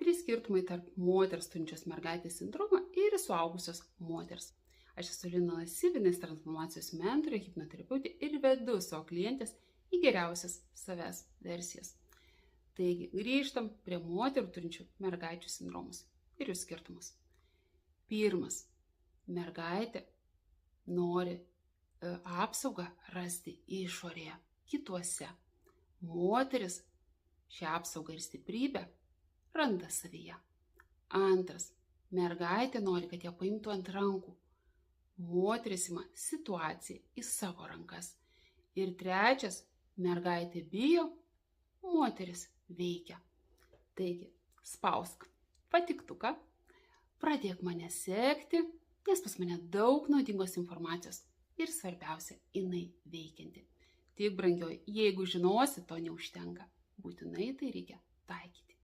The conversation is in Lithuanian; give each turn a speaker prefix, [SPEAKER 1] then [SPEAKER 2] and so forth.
[SPEAKER 1] Trys skirtumai tarp moters turinčios mergaitės sindromą ir suaugusios moters. Aš esu Lina Lasyvinės transformacijos mentorė, hipnoterapeutė ir vedu savo klientės į geriausias savęs versijas. Taigi, grįžtam prie moterų turinčių mergaičių sindromus ir jų skirtumus. Pirmas, mergaitė nori apsaugą rasti išorėje, kituose. Moteris šią apsaugą ir stiprybę randa savyje. Antras, mergaitė nori, kad ją paimtų ant rankų. Moteris ima situaciją į savo rankas. Ir trečias, mergaitė bijo, moteris veikia. Taigi, spausk patiktuką, pradėk mane sekti, nes pas mane daug naudingos informacijos ir svarbiausia, jinai veikianti. Tik brangioji, jeigu žinosi, to neužtenka. Būtinai tai reikia taikyti.